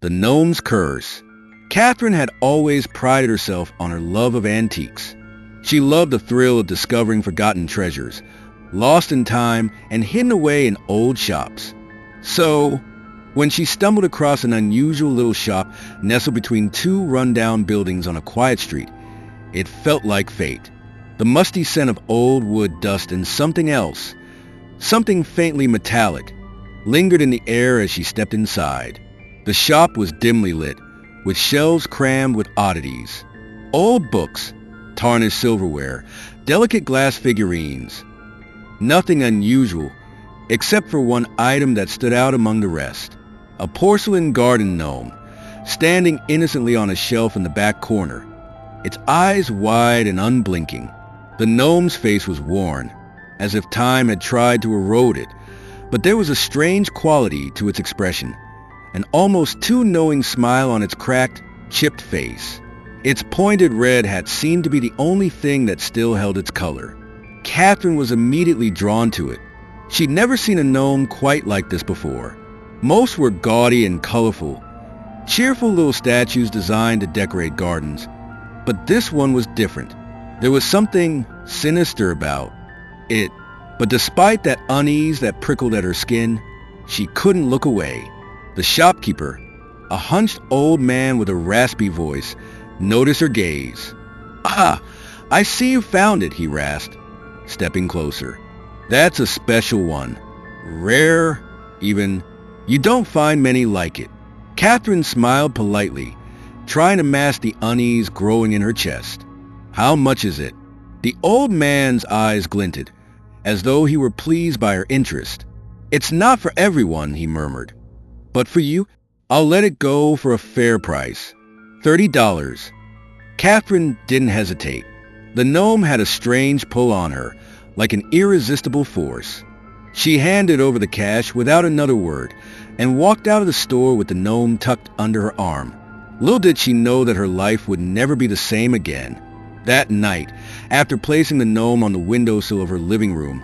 The Gnome's Curse. Catherine had always prided herself on her love of antiques. She loved the thrill of discovering forgotten treasures, lost in time and hidden away in old shops. So, when she stumbled across an unusual little shop nestled between two rundown buildings on a quiet street, it felt like fate. The musty scent of old wood dust and something else, something faintly metallic, lingered in the air as she stepped inside. The shop was dimly lit, with shelves crammed with oddities. Old books, tarnished silverware, delicate glass figurines. Nothing unusual, except for one item that stood out among the rest. A porcelain garden gnome, standing innocently on a shelf in the back corner, its eyes wide and unblinking. The gnome's face was worn, as if time had tried to erode it, but there was a strange quality to its expression, an almost too knowing smile on its cracked, chipped face. Its pointed red hat seemed to be the only thing that still held its color. Catherine was immediately drawn to it. She'd never seen a gnome quite like this before. Most were gaudy and colorful, cheerful little statues designed to decorate gardens, but this one was different. There was something sinister about it, but despite that unease that prickled at her skin, she couldn't look away. The shopkeeper, a hunched old man with a raspy voice, noticed her gaze. "Ah, I see you found it," he rasped, stepping closer. "That's a special one. Rare, even. You don't find many like it." Catherine smiled politely, trying to mask the unease growing in her chest. "How much is it?" The old man's eyes glinted, as though he were pleased by her interest. "It's not for everyone," he murmured. "But for you, I'll let it go for a fair price. $30. Catherine didn't hesitate. The gnome had a strange pull on her, like an irresistible force. She handed over the cash without another word and walked out of the store with the gnome tucked under her arm. Little did she know that her life would never be the same again. That night, after placing the gnome on the windowsill of her living room,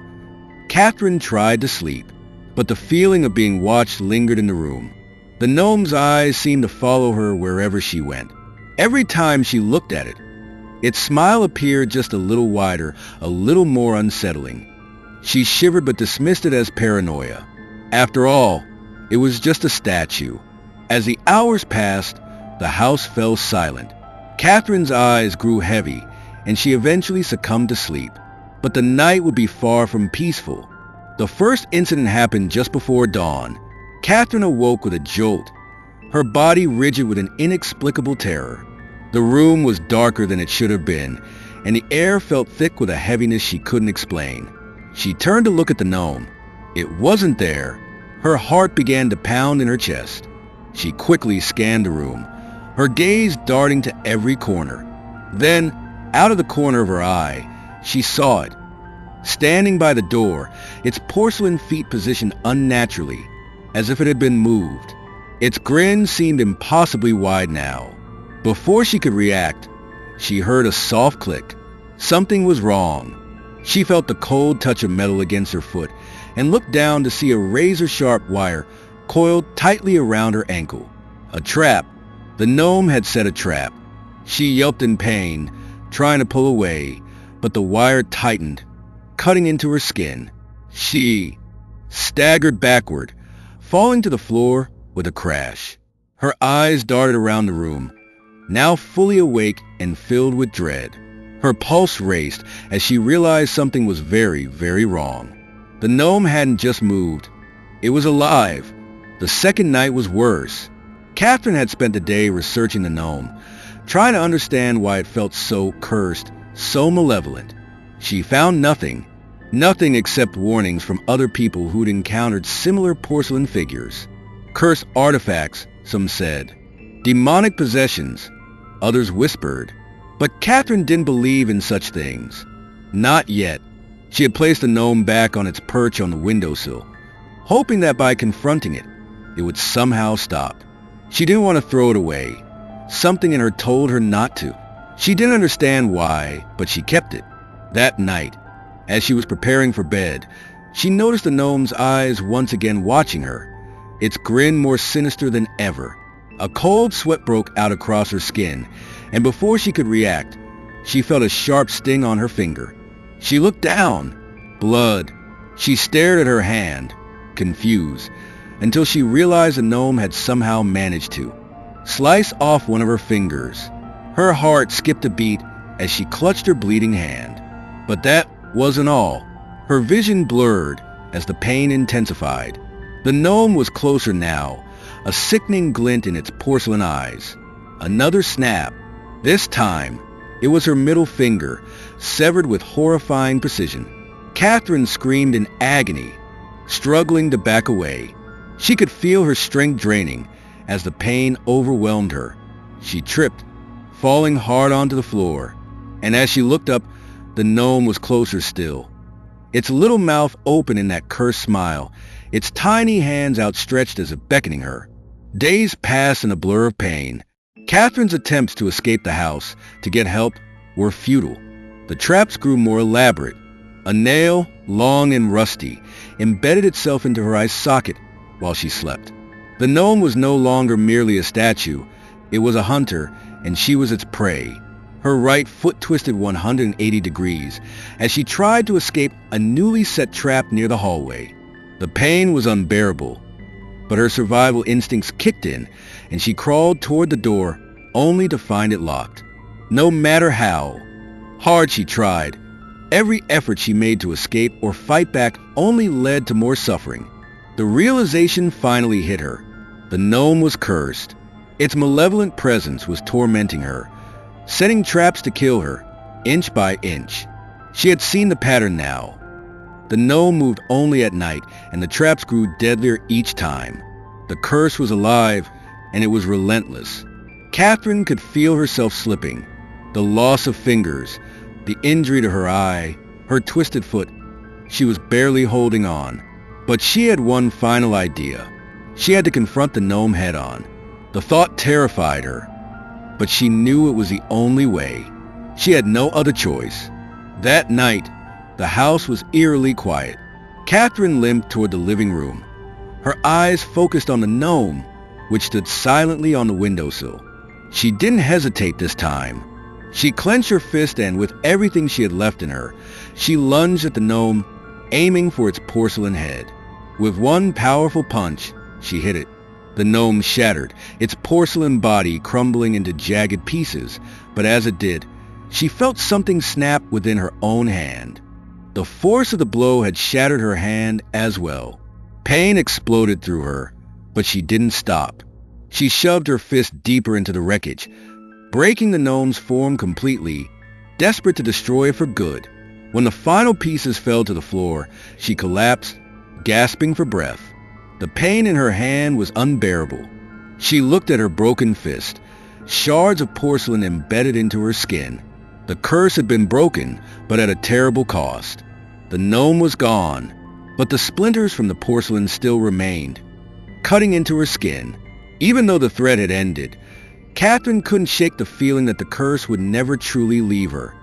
Catherine tried to sleep, but the feeling of being watched lingered in the room. The gnome's eyes seemed to follow her wherever she went. Every time she looked at it, its smile appeared just a little wider, a little more unsettling. She shivered but dismissed it as paranoia. After all, it was just a statue. As the hours passed, the house fell silent. Catherine's eyes grew heavy, and she eventually succumbed to sleep. But the night would be far from peaceful. The first incident happened just before dawn. Catherine awoke with a jolt, her body rigid with an inexplicable terror. The room was darker than it should have been, and the air felt thick with a heaviness she couldn't explain. She turned to look at the gnome. It wasn't there. Her heart began to pound in her chest. She quickly scanned the room, her gaze darting to every corner. Then, out of the corner of her eye, she saw it. Standing by the door, its porcelain feet positioned unnaturally, as if it had been moved. Its grin seemed impossibly wide now. Before she could react, she heard a soft click. Something was wrong. She felt the cold touch of metal against her foot and looked down to see a razor-sharp wire coiled tightly around her ankle. A trap. The gnome had set a trap. She yelped in pain, trying to pull away, but the wire tightened, cutting into her skin. She staggered backward, falling to the floor with a crash. Her eyes darted around the room, now fully awake and filled with dread. Her pulse raced as she realized something was very, very wrong. The gnome hadn't just moved. It was alive. The second night was worse. Catherine had spent the day researching the gnome, trying to understand why it felt so cursed, so malevolent. She found nothing except warnings from other people who'd encountered similar porcelain figures. Cursed artifacts, some said. Demonic possessions, others whispered. But Catherine didn't believe in such things. Not yet. She had placed the gnome back on its perch on the windowsill, hoping that by confronting it, it would somehow stop. She didn't want to throw it away. Something in her told her not to. She didn't understand why, but she kept it. That night, as she was preparing for bed, she noticed the gnome's eyes once again watching her, its grin more sinister than ever. A cold sweat broke out across her skin, and before she could react, she felt a sharp sting on her finger. She looked down. Blood. She stared at her hand, confused, until she realized the gnome had somehow managed to slice off one of her fingers. Her heart skipped a beat as she clutched her bleeding hand. But that wasn't all. Her vision blurred as the pain intensified. The gnome was closer now, a sickening glint in its porcelain eyes. Another snap. This time, it was her middle finger, severed with horrifying precision. Catherine screamed in agony, struggling to back away. She could feel her strength draining as the pain overwhelmed her. She tripped, falling hard onto the floor, and as she looked up, the gnome was closer still. Its little mouth open in that cursed smile, its tiny hands outstretched as if beckoning her. Days passed in a blur of pain. Catherine's attempts to escape the house, to get help, were futile. The traps grew more elaborate. A nail, long and rusty, embedded itself into her eye socket while she slept. The gnome was no longer merely a statue. It was a hunter, and she was its prey. Her right foot twisted 180 degrees as she tried to escape a newly set trap near the hallway. The pain was unbearable, but her survival instincts kicked in, and she crawled toward the door only to find it locked. No matter how hard she tried, every effort she made to escape or fight back only led to more suffering. The realization finally hit her. The gnome was cursed. Its malevolent presence was tormenting her, setting traps to kill her, inch by inch. She had seen the pattern now. The gnome moved only at night, and the traps grew deadlier each time. The curse was alive, and it was relentless. Catherine could feel herself slipping. The loss of fingers, the injury to her eye, her twisted foot. She was barely holding on. But she had one final idea. She had to confront the gnome head-on. The thought terrified her, but she knew it was the only way. She had no other choice. That night, the house was eerily quiet. Catherine limped toward the living room, her eyes focused on the gnome, which stood silently on the windowsill. She didn't hesitate this time. She clenched her fist and, with everything she had left in her, she lunged at the gnome, aiming for its porcelain head. With one powerful punch, she hit it. The gnome shattered, its porcelain body crumbling into jagged pieces, but as it did, she felt something snap within her own hand. The force of the blow had shattered her hand as well. Pain exploded through her, but she didn't stop. She shoved her fist deeper into the wreckage, breaking the gnome's form completely, desperate to destroy it for good. When the final pieces fell to the floor, she collapsed, gasping for breath. The pain in her hand was unbearable. She looked at her broken fist, shards of porcelain embedded into her skin. The curse had been broken, but at a terrible cost. The gnome was gone, but the splinters from the porcelain still remained, cutting into her skin. Even though the threat had ended, Catherine couldn't shake the feeling that the curse would never truly leave her.